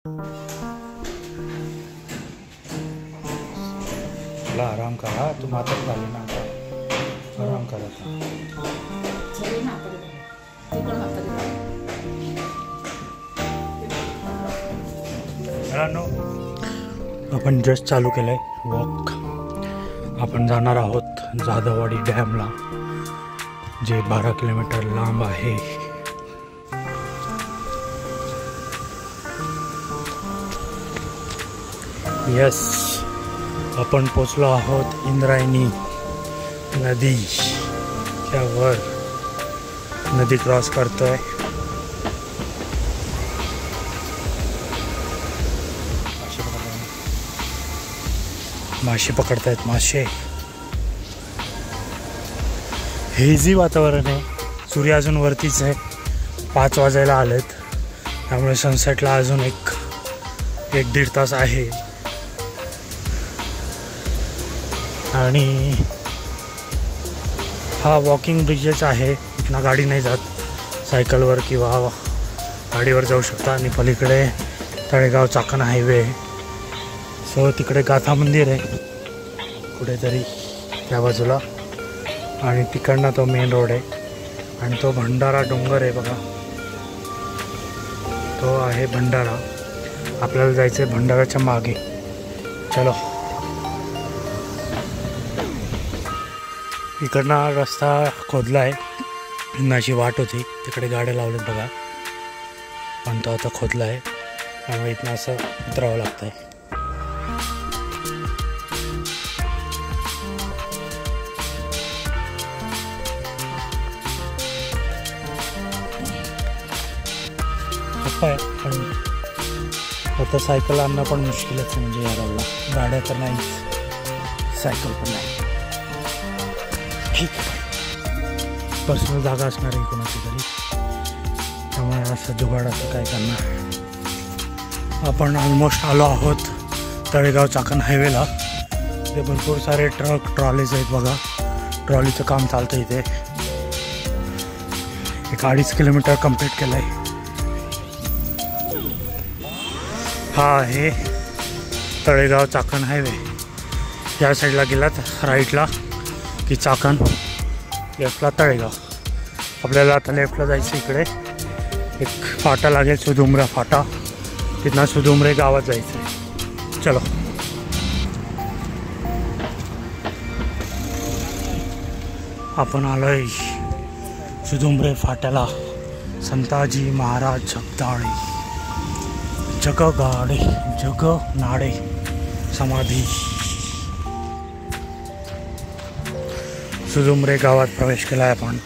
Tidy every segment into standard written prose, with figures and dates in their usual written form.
थोड़ा आराम करा, तू मात्र झाली ना आता, आराम करा आपण जस्ट चालू केलंय वॉक. आपण जाणार आहोत जाधववाडी डॅमला, जे 12 किलोमीटर लांब आहे. यस, आपण पोचलो आहोत इंद्रायणी नदीच्या वर. नदी क्रॉस करतोय. मासे पकडतायत मासे. हेजी वातावरण आहे. सूर्य अजून वरतीच आहे. 5 वाजायला आलेत, त्यामुळे सनसेटला अजून एक 1-1.5 तास आहे. आणि हा वॉकिंग ब्रिजेस आहे. इथनं गाडी नाही जात, सायकलवर किंवा गाडीवर जाऊ शकता. आणि पलीकडे तळेगाव चाकण हायवे. सो तिकडे गाथा मंदिर आहे कुठेतरी त्या बाजूला, आणि तिकडनं तो मेन रोड आहे. आणि तो भंडारा डोंगर आहे बघा, तो आहे भंडारा. आपल्याला जायचं आहे भंडाराच्या मागे. चलो, इकडनं रस्ता खोदला आहे. अशी वाट होती, तिकडे गाड्या लावल्यात बघा, पण तो आता खोदला आहे, त्यामुळे इथनं असं उतरावं लागतं आहे. पण आता सायकल आणणं पण मुश्किलच आहे, म्हणजे या रोडला गाड्या तर नाहीच, सायकल पण नाही. ठीक आहे, पर्सनल जागा असणार आहे कोणाची तरी, त्यामुळे असं जुगाड असं काय करणार. आपण ऑलमोस्ट आलो आहोत तळेगाव चाकण हायवेला. इथे भरपूर सारे ट्रक ट्रॉलीज आहेत बघा. ट्रॉलीचं काम चालतं इथे. 1.5 किलोमीटर कंप्लीट केलं आहे. हा आहे तळेगाव चाकण हायवे. या साईडला गेलात राईटला की चाकण, लेफ्टला तळेगाव. आपल्याला आता लेफ्टला जायचं. इकडे एक फाटा लागेल, सुदुमरा फाटा. तिथनं सुदुमरे गावात जायचं आहे. चलो, आपण आलोय सुदुमरे फाट्याला. संताजी महाराज जगदाळे, जग गाडे जग नाडे समाधी. सुदुमरे गावात प्रवेश केला आहे आपण.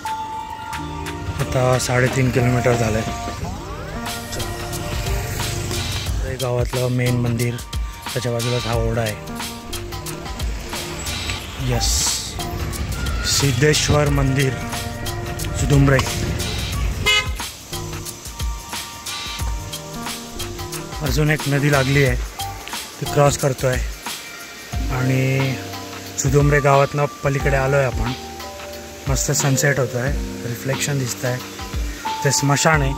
आता 3.5 किलोमीटर झालं आहे. गावातलं मेन मंदिर, त्याच्या बाजूलाच हा ओढा आहे. यस, सिद्धेश्वर मंदिर सुदुमरे. अजून एक नदी लागली आहे, ती क्रॉस करतो आहे. आणि सुदुमरे गावातनं पलीकडे आलो आहे आपण. मस्त सनसेट होतो आहे, रिफ्लेक्शन दिसतं आहे. ते स्मशान आहे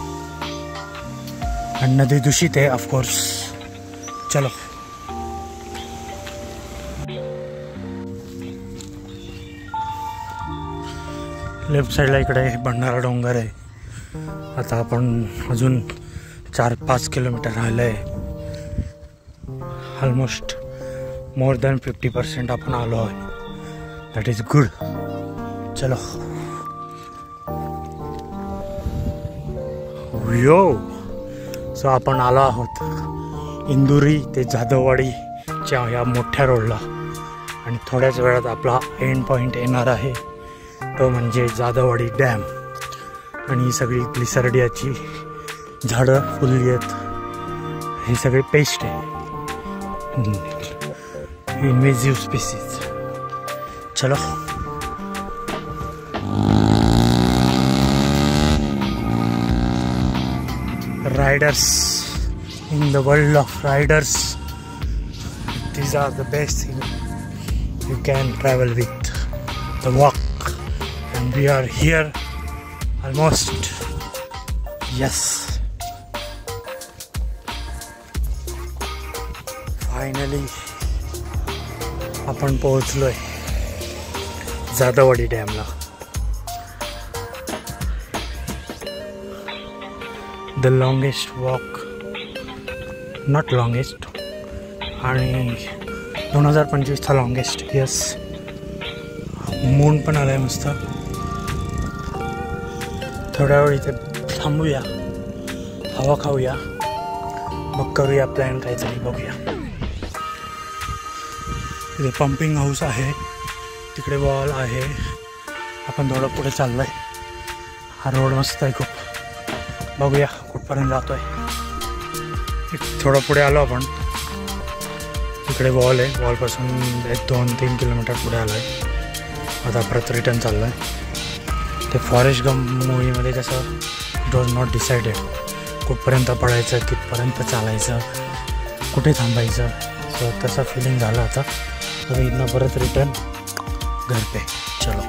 आणि नदी दूषित आहे ऑफकोर्स. चलो, लेफ्ट साईडला इकडे भंडारा डोंगर आहे. आता आपण अजून 4-5 किलोमीटर राहिलं आहे. ऑलमोस्ट मोर दॅन 50% आपण आलो आहे. That is good. चलो, यो. सो आपण आलो आहोत इंदुरी ते जाधववाडीच्या या मोठ्या रोडला. आणि थोड्याच वेळात आपला एंड पॉईंट येणार आहे, तो म्हणजे जाधववाडी डॅम. आणि ही सगळी ग्लिसर्डियाची झाडं फुलली आहेत. हे सगळे पेस्ट आहे, इन्व्हेसिव्ह स्पीसीज. चलो, riders in the world of riders, these are the best thing you can travel with, the walk. And we are here almost. Yes, finally आपण पोहोचलोय जाधववाडी डॅमला. The longest walk, not longest, आणि 2025चा longest. Yes, moon पण आलाय मस्त. थोड्या वेळ इथे थांबूया, हवा खाऊया, मग करूया प्लॅन काहीतरी, बघूया. इथे पंपिंग हाऊस आहे, तिकडे वॉल आहे. आपण थोडं पुढे चाललो आहे. हा रोड मस्त आहे खूप. बघूया कुठपर्यंत जातो आहे. थोडं पुढे आलो आपण, तिकडे वॉल आहे. वॉलपासून 2-3 किलोमीटर पुढे आलो आहे. आता परत रिटर्न चाललो आहे. ते फॉरेस्ट गंप मूवीमध्ये कसं इट वॉज नॉट डिसाइडेड कुठपर्यंत पडायचं, कितपर्यंत चालायचं, कुठे थांबायचं. सो तसा फिलिंग झाला आता. तर इथनं परत रिटर्न घर पे. चलो,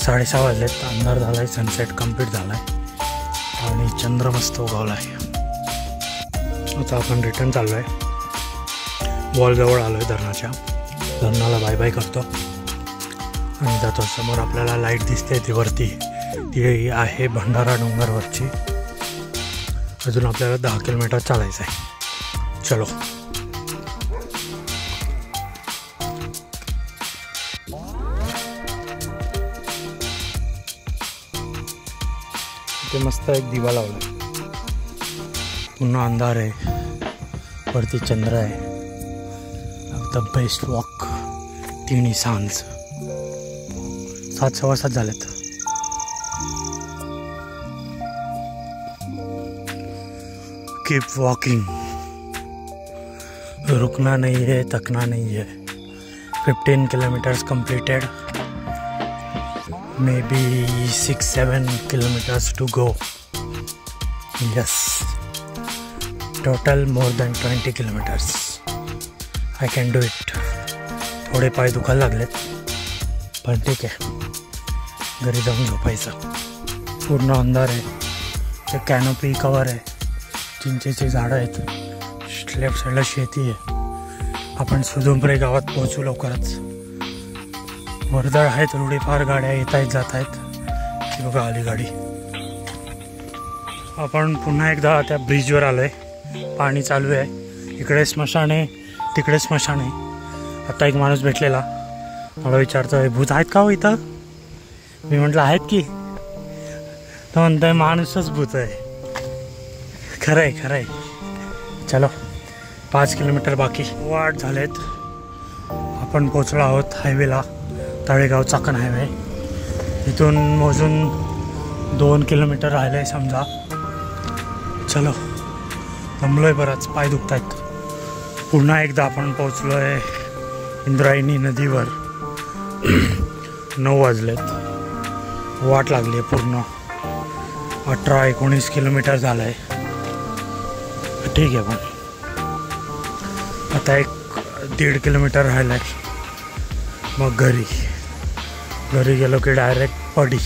6:30 वाजलेत. अंधार झाला आहे, सनसेट कम्प्लीट झाला आहे आणि चंद्र मस्त उगवला आहे. आता आपण रिटर्न चाललो आहे. वॉलजवळ आलो आहे धरणाच्या. धरणाला बाय बाय करतो आणि जातो. समोर आपल्याला लाईट दिसते ती वरती, ती आहे भंडारा डोंगरवरची. अजून आपल्याला 10 किलोमीटर चालायचं आहे. चलो. इथे मस्त एक दिवा लावला आहे. पुन्हा अंधार आहे, वरती चंद्र आहे. The best walk. 3 सांज 7:15 झालेत. कीप वॉकिंग, रुकना नहीं है, थकना नहीं है. 15 kilometres completed. Maybe 6-7 kilometers to go. Yes, total more than 20 kilometers. I can do it. थोडे पाय दुखायला लागलेत, पण ठीक आहे, घरी जाऊन झोपायचं. पूर्ण अंधार आहे. ते कॅनोपी कवर आहे, चिंचेची झाडं आहेत. लेफ्ट साईडला शेती आहे. आपण सुदुंपरे गावात पोहोचू लवकरच. वर्दळ आहे, थोडीफार गाड्या येत आहेत जात आहेत. ती बघा आली गाडी. आपण पुन्हा एकदा त्या ब्रिजवर आलो आहे. पाणी चालू आहे. इकडे स्मशान आहे, तिकडे स्मशान आहे. आता एक माणूस भेटलेला, मला विचारतोय भूत आहेत का हो इथं. मी म्हटलं आहेत की. तो म्हणतोय माणूसच भूत आहे. खरं आहे, खरं आहे. चलो, 5 किलोमीटर बाकी. 8 झालेत. आपण पोचलो आहोत हायवेला. तळेगाव चाकण हायवे. इथून मोजून 2 किलोमीटर राहिले आहे समजा. चलो, दमलोय बराच, पाय दुखत आहेत. पुन्हा एकदा आपण पोचलो आहे इंद्रायणी नदीवर. 9 वाजलेत. वाट लागली आहे पूर्ण. 18-19 किलोमीटर झालं आहे. ठीक आहे, पण आता 1-1.5 किलोमीटर राहिलं आहे. मग घरी गेलो की डायरेक्ट पडी.